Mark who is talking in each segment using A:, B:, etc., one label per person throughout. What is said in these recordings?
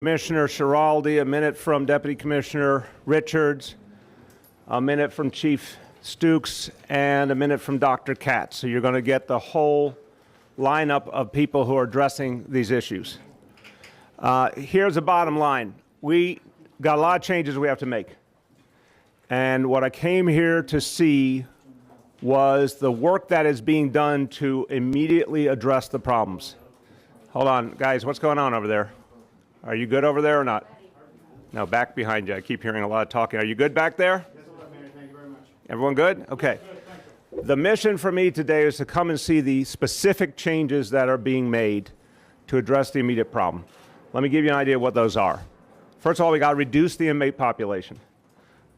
A: Commissioner Schiraldi, a minute from Deputy Commissioner Richards, a minute from Chief Stukes, and a minute from Dr. Katz. So you're going to get the whole lineup of people who are addressing these issues. Here's the bottom line. We got a lot of changes we have to make. And what I came here to see was the work that is being done to immediately address the problems. Hold on, guys, what's going on over there? Are you good over there or not? No, back behind you. I keep hearing a lot of talking. Are you good back there?
B: Yes, Mayor. Thank you very much.
A: Everyone good? Okay. The mission for me today is to come and see the specific changes that are being made to address the immediate problem. Let me give you an idea of what those are. First of all, we got to reduce the inmate population.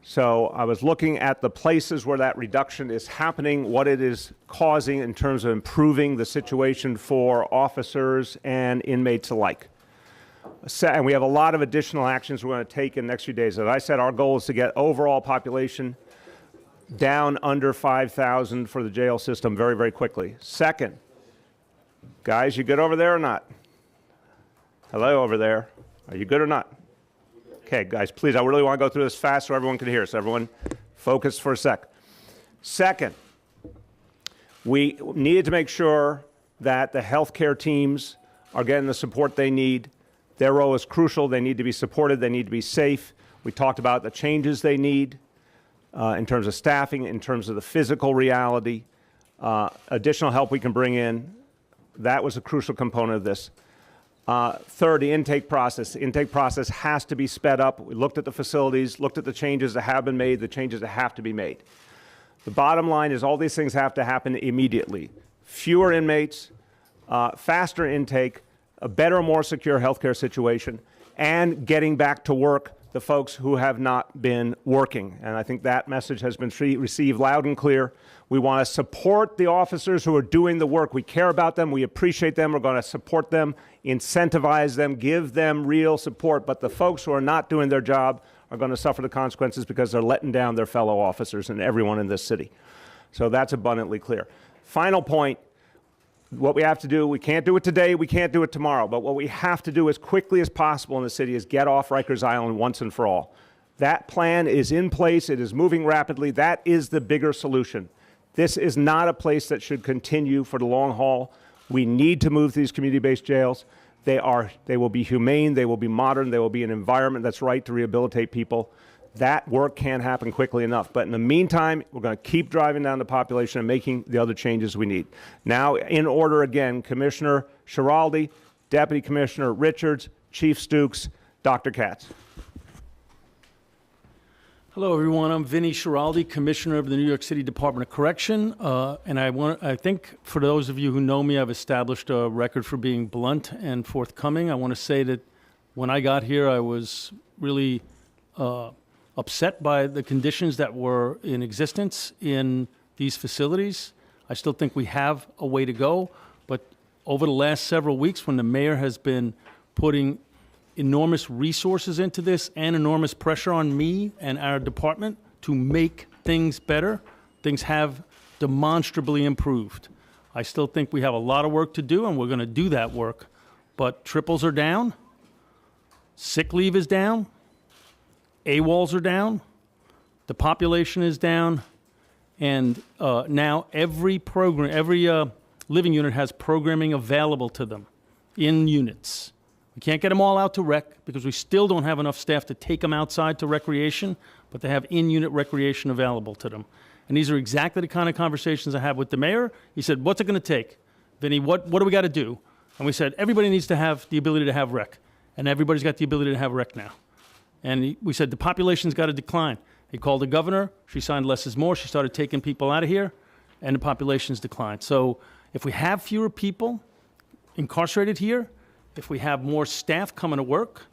A: So I was looking at the places where that reduction is happening, what it is causing in terms of improving the situation for officers and inmates alike. And we have a lot of additional actions we're going to take in the next few days. As I said, our goal is to get overall population down under 5,000 for the jail system very, very quickly. Second, guys, you good over there or not? Hello over there. Are you good or not? Okay, guys, please, I really want to go through this fast so everyone can hear. So everyone focus for a sec. Second, we needed to make sure that the healthcare teams are getting the support they need. Their role is crucial. They need to be supported. They need to be safe. We talked about the changes they need in terms of staffing, in terms of the physical reality, additional help we can bring in. That was a crucial component of this. Third, the intake process. The intake process has to be sped up. We looked at the facilities, looked at the changes that have been made, the changes that have to be made. The bottom line is all these things have to happen immediately. Fewer inmates, faster intake, a better, more secure healthcare situation, and getting back to work the folks who have not been working. And I think that message has been received loud and clear. We want to support the officers who are doing the work. We care about them. We appreciate them. We're going to support them, incentivize them, give them real support. But the folks who are not doing their job are going to suffer the consequences because they're letting down their fellow officers and everyone in this city. So that's abundantly clear. Final point. What we have to do, we can't do it today, we can't do it tomorrow, but what we have to do as quickly as possible in the city is get off Rikers Island once and for all. That plan is in place, it is moving rapidly, that is the bigger solution. This is not a place that should continue for the long haul. We need to move these community-based jails. They will be humane, they will be modern, they will be an environment that's right to rehabilitate people. That work can't happen quickly enough. But in the meantime, we're going to keep driving down the population and making the other changes we need. Now, in order again, Commissioner Schiraldi, Deputy Commissioner Richards, Chief Stukes, Dr. Katz.
C: Hello, everyone. I'm Vinny Schiraldi, Commissioner of the New York City Department of Correction. And I think for those of you who know me, I've established a record for being blunt and forthcoming. I want to say that when I got here, I was really upset by the conditions that were in existence in these facilities. I still think we have a way to go, but over the last several weeks when the mayor has been putting enormous resources into this and enormous pressure on me and our department to make things better, things have demonstrably improved. I still think we have a lot of work to do, and we're going to do that work, but triples are down, sick leave is down, AWOLs are down, the population is down, and now every living unit has programming available to them in units. We can't get them all out to rec because we still don't have enough staff to take them outside to recreation, but they have in-unit recreation available to them. And these are exactly the kind of conversations I had with the mayor. He said, what's it going to take? Vinny, what do we got to do? And we said, everybody needs to have the ability to have rec, and everybody's got the ability to have rec now. And we said the population's got to decline. He called the governor. She signed less is more. She started taking people out of here, and the population's declined. So if we have fewer people incarcerated here, if we have more staff coming to work,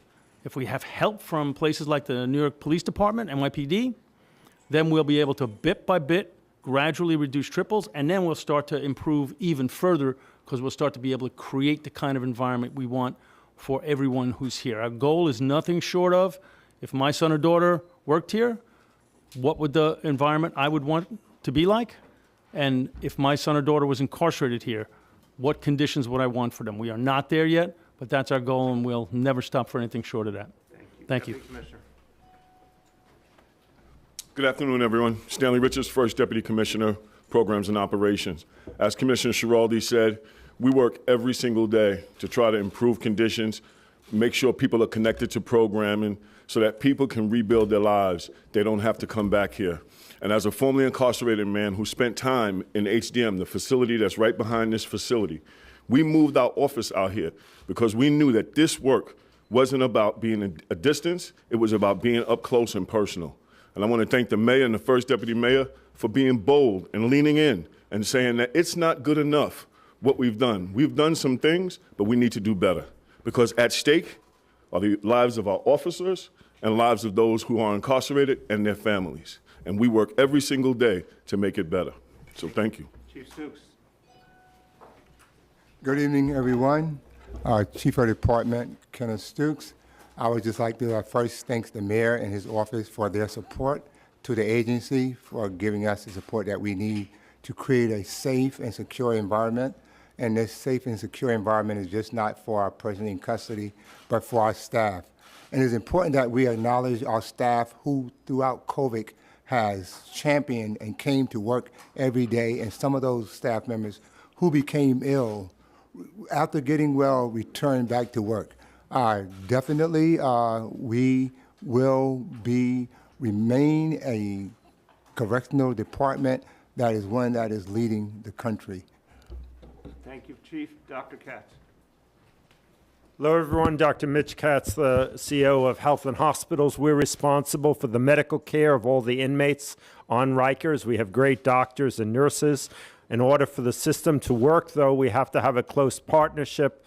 C: if we have help from places like the New York Police Department, NYPD, then we'll be able to bit by bit gradually reduce triples, and then we'll start to improve even further because we'll start to be able to create the kind of environment we want for everyone who's here. Our goal is nothing short of, if my son or daughter worked here, what would the environment I would want to be like? And if my son or daughter was incarcerated here, what conditions would I want for them? We are not there yet, But that's our goal, and we'll never stop for anything short of that. Thank you.
A: Deputy Commissioner.
B: Good afternoon, everyone. Stanley Richards, First Deputy Commissioner, Programs and Operations. As Commissioner Schiraldi said, we work every single day to try to improve conditions, make sure people are connected to programming so that people can rebuild their lives. They don't have to come back here. And as a formerly incarcerated man who spent time in HDM, the facility that's right behind this facility, we moved our office out here because we knew that this work wasn't about being a distance, it was about being up close and personal. And I want to thank the mayor and the first deputy mayor for being bold and leaning in and saying that it's not good enough what we've done. We've done some things, but we need to do better. Because at stake are the lives of our officers and lives of those who are incarcerated and their families. And we work every single day to make it better. So thank you.
A: Chief Stooks.
D: Good evening, everyone. Chief of Department, Kenneth Stooks. I would just like to first thank the mayor and his office for their support to the agency for giving us the support that we need to create a safe and secure environment. And this safe and secure environment is just not for our person in custody, but for our staff. And it's important that we acknowledge our staff who, throughout COVID, has championed and came to work every day, and some of those staff members who became ill, after getting well, returned back to work. Definitely, we will remain a correctional department that is one that is leading the country.
A: Thank you, Chief. Dr. Katz.
E: Hello, everyone. Dr. Mitch Katz, the CEO of Health and Hospitals. We're responsible for the medical care of all the inmates on Rikers. We have great doctors and nurses. In order for the system to work, though, we have to have a close partnership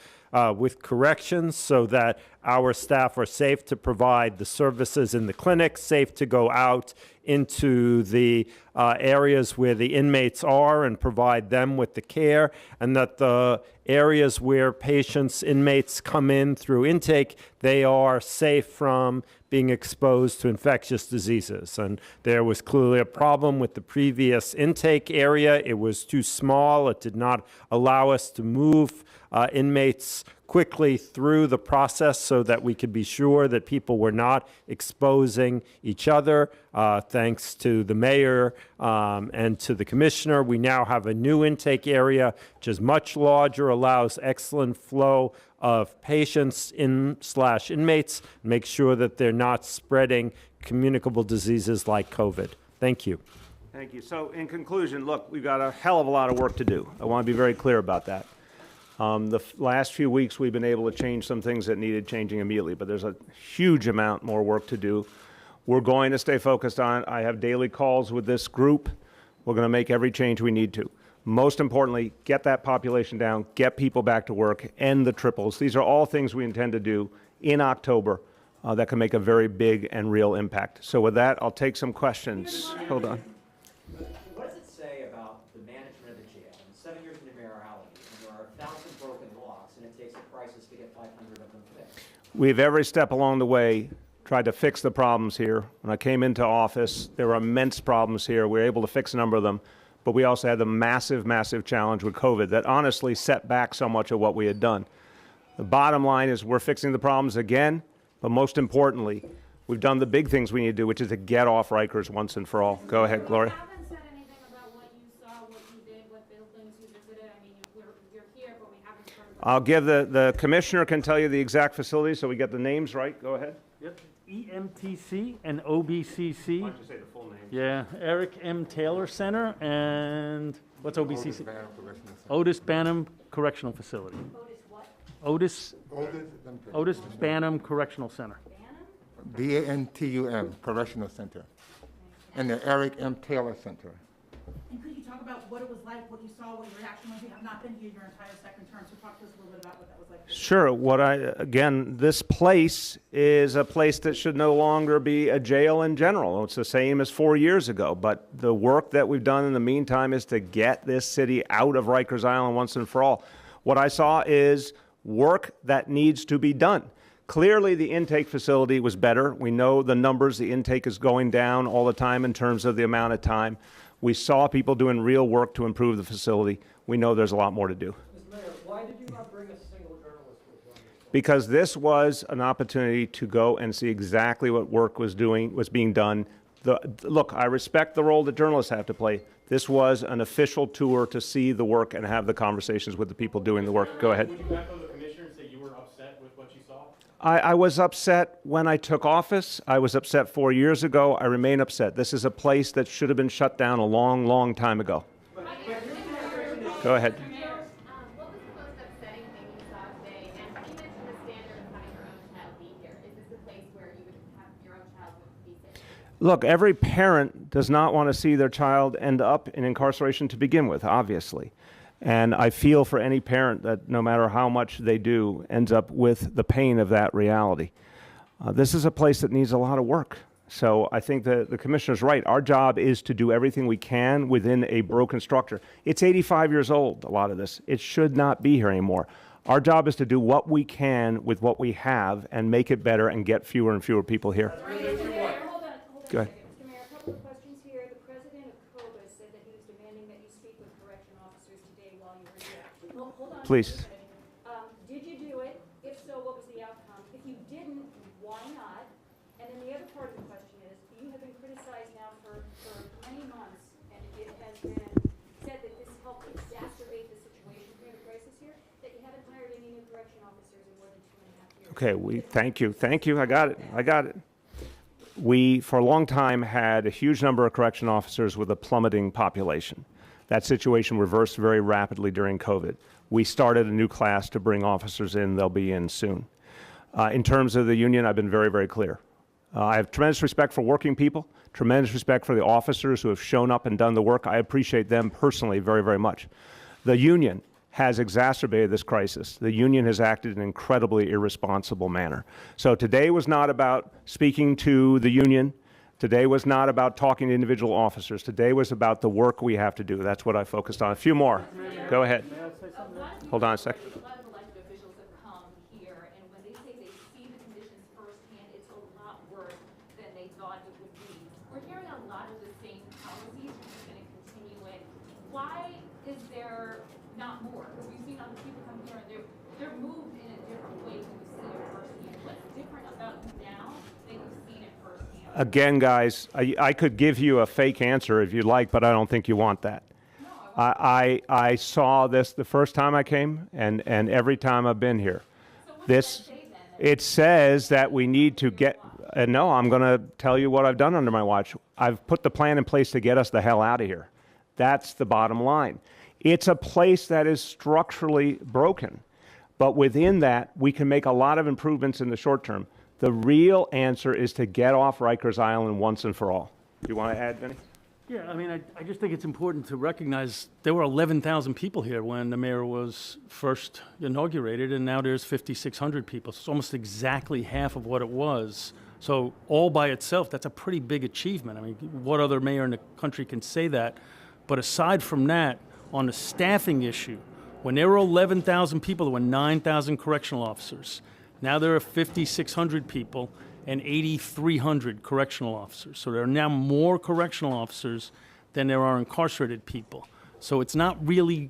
E: with corrections so that our staff are safe to provide the services in the clinic, safe to go out into the areas where the inmates are and provide them with the care, and that the areas where patients, inmates come in through intake, they are safe from being exposed to infectious diseases. And there was clearly a problem with the previous intake area. It was too small. It did not allow us to move inmates quickly through the process so that we could be sure that people were not exposing each other. Thanks to the mayor and to the commissioner, we now have a new intake area, which is much larger, allows excellent flow of patients inmates, make sure that they're not spreading communicable diseases like COVID. Thank you.
A: Thank you. So in conclusion, look, we've got a hell of a lot of work to do. I want to be very clear about that. The last few weeks, we've been able to change some things that needed changing immediately, but there's a huge amount more work to do. We're going to stay focused on it. I have daily calls with this group. We're going to make every change we need to. Most importantly, get that population down, get people back to work, end the triples. These are all things we intend to do in October that can make a very big and real impact. So with that, I'll take some questions. Hold on.
F: What does it say about the management of the jail? In 7 years into mayoralty, and there are 1,000 broken locks, and it takes a crisis to get 500 of them fixed?
A: We've every step along the way tried to fix the problems here. When I came into office, there were immense problems here. We were able to fix a number of them, but we also had the massive, massive challenge with COVID that honestly set back so much of what we had done. The bottom line is we're fixing the problems again, but most importantly, we've done the big things we need to do, which is to get off Rikers once and for all. Go ahead, Gloria.
G: You haven't said anything about what you saw, what you did, what buildings you visited. I mean, you're here, but we haven't heard about
A: I'll give the commissioner can tell you the exact facility so we get the names right. Go ahead.
C: Yep. EMTC and OBCC.
A: Why don't you say the full name?
C: Yeah, Eric M. Taylor Center and what's OBCC? Otis Banham Correctional Facility.
G: Otis what?
C: Otis Banham Correctional Center.
D: BANTUM, Correctional Center, and the Eric M. Taylor Center.
H: And could you talk about what it was like, what you saw, what your reaction was? You have not been here your entire second term, so talk to us a little bit about what that was like.
A: Sure. Again, this place is a place that should no longer be a jail in general. It's the same as 4 years ago. But the work that we've done in the meantime is to get this city out of Rikers Island once and for all. What I saw is work that needs to be done. Clearly, the intake facility was better. We know the numbers. The intake is going down all the time in terms of the amount of time. We saw people doing real work to improve the facility. We know there's a lot more to do.
F: Mr. Mayor, why did you not bring a single journalist with you on this
A: because this was an opportunity to go and see exactly what work was being done. Look, I respect the role that journalists have to play. This was an official tour to see the work and have the conversations with the people doing the work. Go ahead.
I: Would you echo the commissioner and say you were upset with what you saw?
A: I was upset when I took office. I was upset 4 years ago. I remain upset. This is a place that should have been shut down a long, long time ago. Go ahead.
G: What was the most upsetting thing you saw today? And you mentioned the standard of having your own child be here. Is this a place where you would have your own child be safe?
A: Look, every parent does not want to see their child end up in incarceration to begin with, obviously. And I feel for any parent that no matter how much they do, ends up with the pain of that reality. This is a place that needs a lot of work. So I think that the commissioner's right. Our job is to do everything we can within a broken structure. It's 85 years old, a lot of this. It should not be here anymore. Our job is to do what we can with what we have and make it better and get fewer and fewer people here.
G: Hold on
A: Go ahead.
G: a second. Mr. Mayor, a couple of questions here. The president of COBA said that he was demanding that you speak with correction officers today while you were here. Hold on.
A: Please.
G: Did you do it? If so, what was the outcome? If you didn't, why not? And then the other part of the question is, you have been criticized now for many months, and it has been said that this helped exacerbate the situation, create a crisis here, that you haven't hired any new correction officers in more than 2.5 years.
A: Okay, thank you. Thank you. I got it. We, for a long time, had a huge number of correction officers with a plummeting population. That situation reversed very rapidly during COVID. We started a new class to bring officers in. They'll be in soon. In terms of the union, I've been very, very clear. I have tremendous respect for working people, tremendous respect for the officers who have shown up and done the work. I appreciate them personally very, very much. The union has exacerbated this crisis. The union has acted in an incredibly irresponsible manner. So today was not about speaking to the union. Today was not about talking to individual officers. Today was about the work we have to do. That's what I focused on. A few more. Go ahead. Hold on a second.
J: A lot of elected officials have come here, and when they say they see the conditions firsthand, it's a lot worse than they thought it would be. We're hearing a lot of the same policies, which is going to continue it. Why is there not more? Because we've seen other people come here, and they're moved in a different way when you see it firsthand. What's different about now that you've seen it firsthand?
A: Again, guys, I could give you a fake answer if you like, but I don't think you want that. I saw this the first time I came, and every time I've been here.
J: So what
A: This,
J: does that say then?
A: it says that we need to get, no, I'm going to tell you what I've done under my watch. I've put the plan in place to get us the hell out of here. That's the bottom line. It's a place that is structurally broken, but within that, we can make a lot of improvements in the short term. The real answer is to get off Rikers Island once and for all. Do you want to add, Vinny?
C: Yeah, I mean, I just think it's important to recognize there were 11,000 people here when the mayor was first inaugurated, and now there's 5,600 people. So it's almost exactly half of what it was. So all by itself, that's a pretty big achievement. I mean, what other mayor in the country can say that? But aside from that, on the staffing issue, when there were 11,000 people, there were 9,000 correctional officers. Now there are 5,600 people and 8,300 correctional officers. So there are now more correctional officers than there are incarcerated people. So it's not really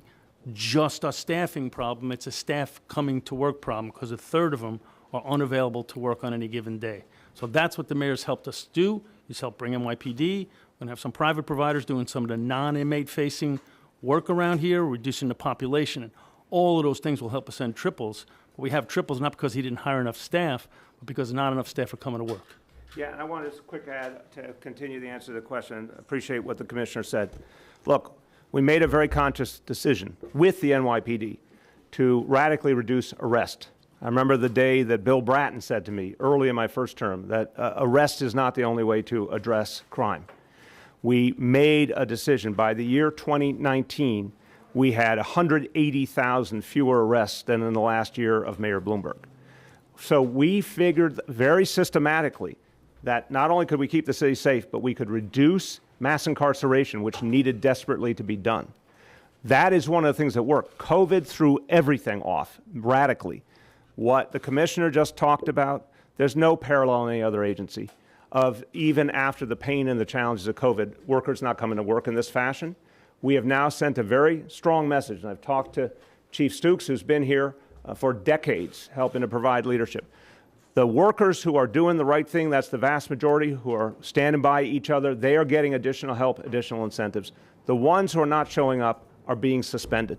C: just a staffing problem, it's a staff coming to work problem, because a third of them are unavailable to work on any given day. So that's what the mayor's helped us do. He's helped bring NYPD. We're gonna have some private providers doing some of the non-inmate facing work around here, reducing the population. And all of those things will help us end triples. But we have triples not because he didn't hire enough staff, but because not enough staff are coming to work.
A: Yeah, and I want to quick add to continue the answer to the question. Appreciate what the commissioner said. Look, we made a very conscious decision with the NYPD to radically reduce arrest. I remember the day that Bill Bratton said to me early in my first term that arrest is not the only way to address crime. We made a decision. By the year 2019, we had 180,000 fewer arrests than in the last year of Mayor Bloomberg. So we figured very systematically that not only could we keep the city safe, but we could reduce mass incarceration, which needed desperately to be done. That is one of the things that worked. COVID threw everything off radically. What the commissioner just talked about, there's no parallel in any other agency of even after the pain and the challenges of COVID, workers not coming to work in this fashion. We have now sent a very strong message, and I've talked to Chief Stukes, who's been here. for decades, helping to provide leadership. The workers who are doing the right thing, that's the vast majority, who are standing by each other, they are getting additional help, additional incentives. The ones who are not showing up are being suspended.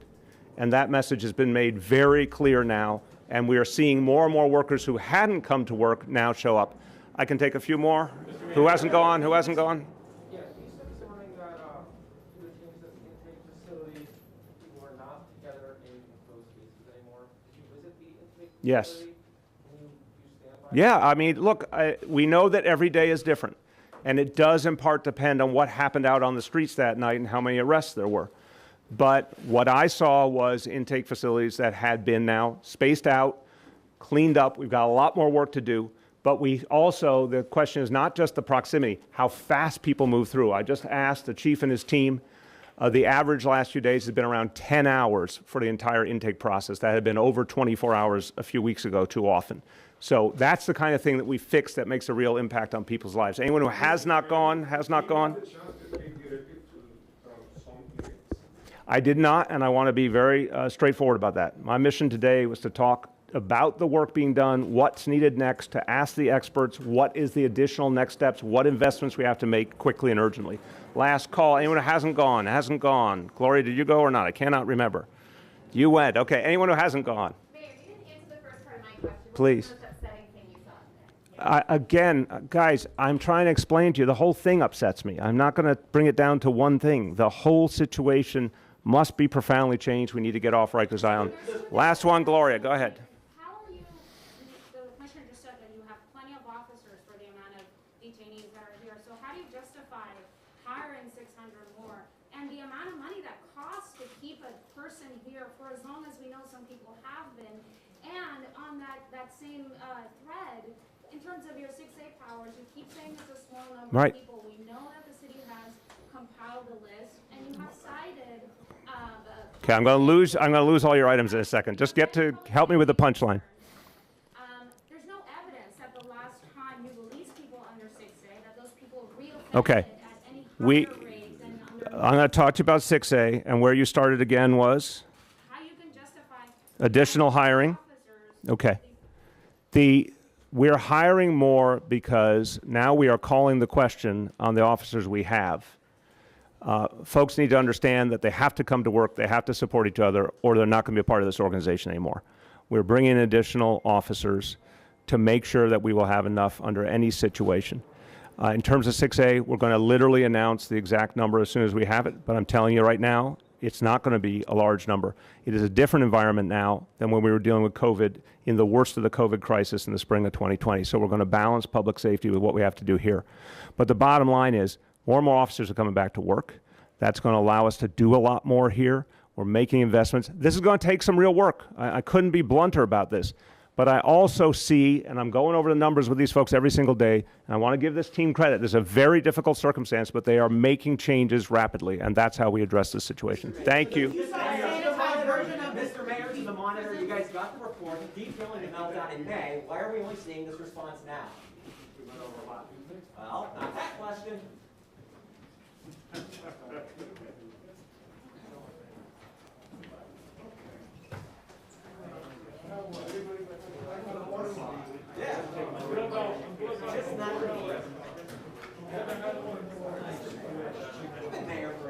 A: And that message has been made very clear now, and we are seeing more and more workers who hadn't come to work now show up. I can take a few more. Who hasn't gone? Who hasn't gone?
K: Yeah, you said this morning that the changes at the intake facilities, people are not together in those cases anymore. Did you visit the intake facility?
A: Yes.
K: Can you stand by?
A: Yeah, I mean, look, we know that every day is different, and it does in part depend on what happened out on the streets that night and how many arrests there were. But what I saw was intake facilities that had been now spaced out, cleaned up. We've got a lot more work to do. But we also, the question is not just the proximity, how fast people move through. I just asked the chief and his team, the average last few days has been around 10 hours for the entire intake process. That had been over 24 hours a few weeks ago too often. So that's the kind of thing that we fixed that makes a real impact on people's lives. Anyone who has not gone, has not gone? I did not, and I want to be very straightforward about that. My mission today was to talk about the work being done, what's needed next, to ask the experts what is the additional next steps, what investments we have to make quickly and urgently. Last call, anyone who hasn't gone, hasn't gone. Gloria, did you go or not? I cannot remember. You went. Okay, anyone who hasn't gone.
J: Mayor, you didn't answer the first part of my question.
A: Please.
J: What's the most upsetting thing you saw today?
A: Again, guys, I'm trying to explain to you, the whole thing upsets me. I'm not going to bring it down to one thing. The whole situation must be profoundly changed. We need to get off Rikers Island. Last one, Gloria, go ahead.
G: How are you, the commissioner just said that you have plenty of officers for the amount of detainees that are here. So how do you justify hiring 600 more? And the amount of money that costs to keep a person here for as long as we know some people have been. And on that same thread, in terms of your 6A powers, you keep saying it's a small number
A: Right.
G: of people. We know that the city has compiled the list, and you have cited
A: Okay, I'm going to lose all your items in a second. Just help me with the punchline.
G: there's no evidence that the last time you released people under 6A, that those people reoffended
A: Okay.
G: at any higher rate than under
A: I'm going to talk to you about 6A, and where you started again was
G: how you can justify
A: additional hiring.
G: officers.
A: Okay. We're hiring more because now we are calling the question on the officers we have. Folks need to understand that they have to come to work, they have to support each other, or they're not going to be a part of this organization anymore. We're bringing in additional officers to make sure that we will have enough under any situation. In terms of 6A, we're going to literally announce the exact number as soon as we have it, but I'm telling you right now, it's not going to be a large number. It is a different environment now than when we were dealing with COVID in the worst of the COVID crisis in the spring of 2020. So we're going to balance public safety with what we have to do here. But the bottom line is, more and more officers are coming back to work. That's going to allow us to do a lot more here. We're making investments. This is going to take some real work. I couldn't be blunter about this. But I also see, and I'm going over the numbers with these folks every single day, and I want to give this team credit. This is a very difficult circumstance, but they are making changes rapidly, and that's how we address this situation. Thank you.
F: Mr. Mayor, to the monitor, you guys got the report detailing the meltdown in May. Why are we only seeing this response now? Well, not that question. Just not me. I've been mayor for